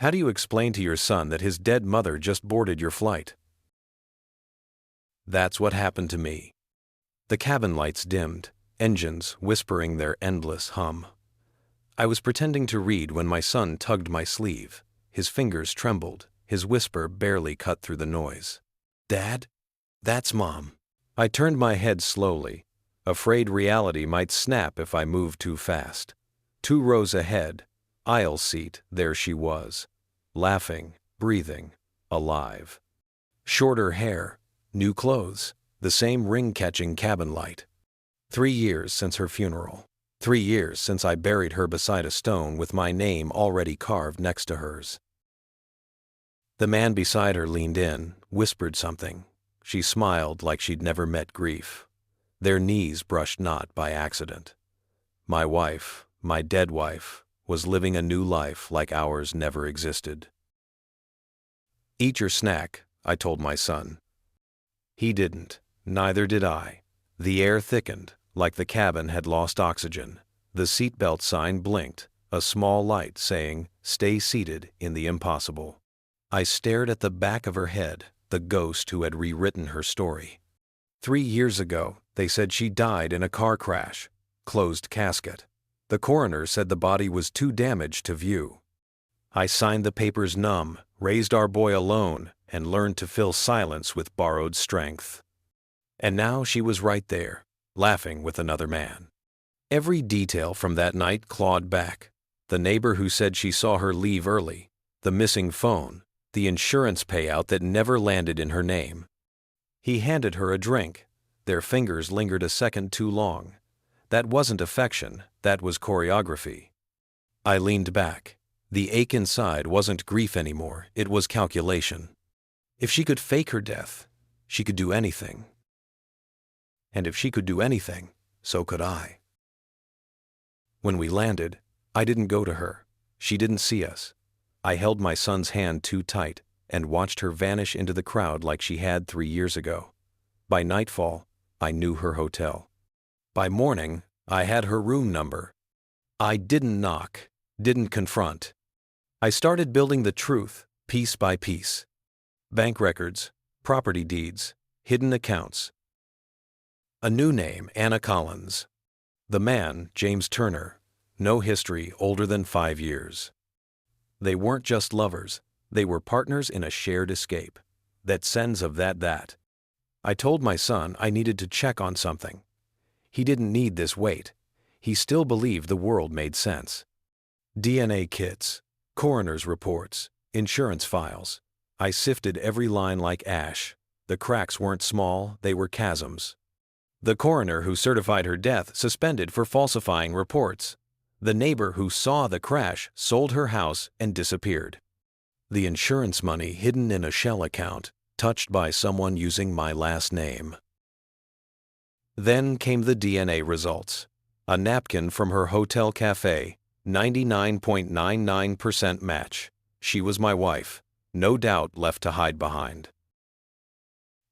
How do you explain to your son that his dead mother just boarded your flight? That's what happened to me. The cabin lights dimmed, engines whispering their endless hum. I was pretending to read when my son tugged my sleeve. His fingers trembled, his whisper barely cut through the noise. "Dad? That's Mom." I turned my head slowly, afraid reality might snap if I moved too fast. 2 rows ahead, aisle seat, there she was, laughing, breathing, alive. Shorter hair, new clothes, the same ring-catching cabin light. 3 years since her funeral. 3 years since I buried her beside a stone with my name already carved next to hers. The man beside her leaned in, whispered something. She smiled like she'd never met grief. Their knees brushed not by accident. My wife, my dead wife, was living a new life like ours never existed. "Eat your snack," I told my son. He didn't, neither did I. The air thickened, like the cabin had lost oxygen. The seatbelt sign blinked, a small light saying, "Stay seated in the impossible." I stared at the back of her head, the ghost who had rewritten her story. 3 years ago, they said she died in a car crash. Closed casket. The coroner said the body was too damaged to view. I signed the papers numb, raised our boy alone, and learned to fill silence with borrowed strength. And now she was right there, laughing with another man. Every detail from that night clawed back. The neighbor who said she saw her leave early, the missing phone, the insurance payout that never landed in her name. He handed her a drink. Their fingers lingered a second too long. That wasn't affection, that was choreography. I leaned back. The ache inside wasn't grief anymore, it was calculation. If she could fake her death, she could do anything. And if she could do anything, so could I. When we landed, I didn't go to her. She didn't see us. I held my son's hand too tight and watched her vanish into the crowd like she had 3 years ago. By nightfall, I knew her hotel. By morning, I had her room number. I didn't knock, didn't confront. I started building the truth, piece by piece. Bank records, property deeds, hidden accounts. A new name, Anna Collins. The man, James Turner. No history older than 5 years. They weren't just lovers, they were partners in a shared escape. That sense of that. I told my son I needed to check on something. He didn't need this wait. He still believed the world made sense. DNA kits, coroner's reports, insurance files. I sifted every line like ash. The cracks weren't small, they were chasms. The coroner who certified her death suspended for falsifying reports. The neighbor who saw the crash sold her house and disappeared. The insurance money hidden in a shell account, touched by someone using my last name. Then came the DNA results. A napkin from her hotel cafe, 99.99% match. She was my wife, no doubt left to hide behind.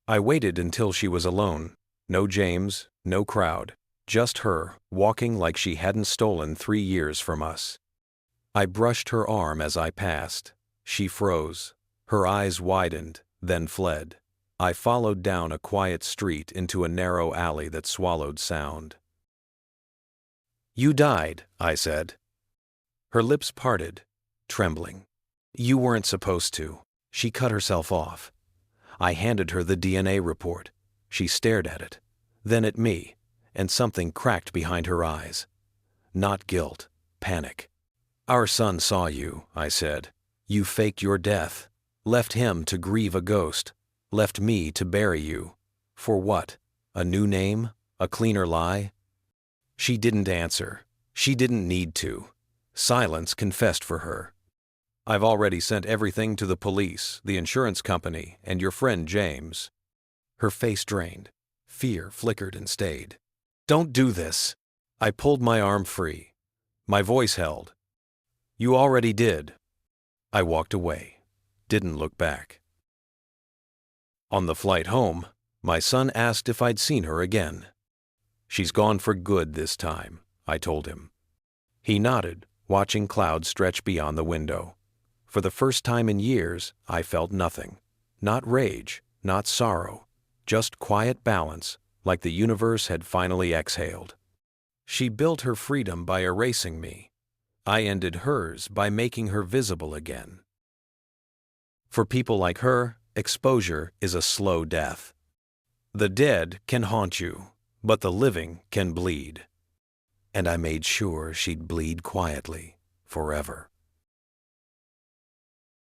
I waited until she was alone. No James, no crowd. Just her, walking like she hadn't stolen 3 years from us. I brushed her arm as I passed. She froze. Her eyes widened, then fled. I followed down a quiet street into a narrow alley that swallowed sound. "You died," I said. Her lips parted, trembling. "You weren't supposed to." She cut herself off. I handed her the DNA report. She stared at it, then at me, and something cracked behind her eyes. Not guilt, panic. "Our son saw you," I said. "You faked your death, left him to grieve a ghost, left me to bury you. For what? A new name? A cleaner lie?" She didn't answer. She didn't need to. Silence confessed for her. "I've already sent everything to the police, the insurance company, and your friend James." Her face drained. Fear flickered and stayed. "Don't do this." I pulled my arm free. My voice held. "You already did." I walked away, didn't look back. On the flight home, my son asked if I'd seen her again. "She's gone for good this time," I told him. He nodded, watching clouds stretch beyond the window. For the first time in years, I felt nothing. Not rage, not sorrow, just quiet balance, like the universe had finally exhaled. She built her freedom by erasing me. I ended hers by making her visible again. For people like her, exposure is a slow death. The dead can haunt you, but the living can bleed. And I made sure she'd bleed quietly, forever.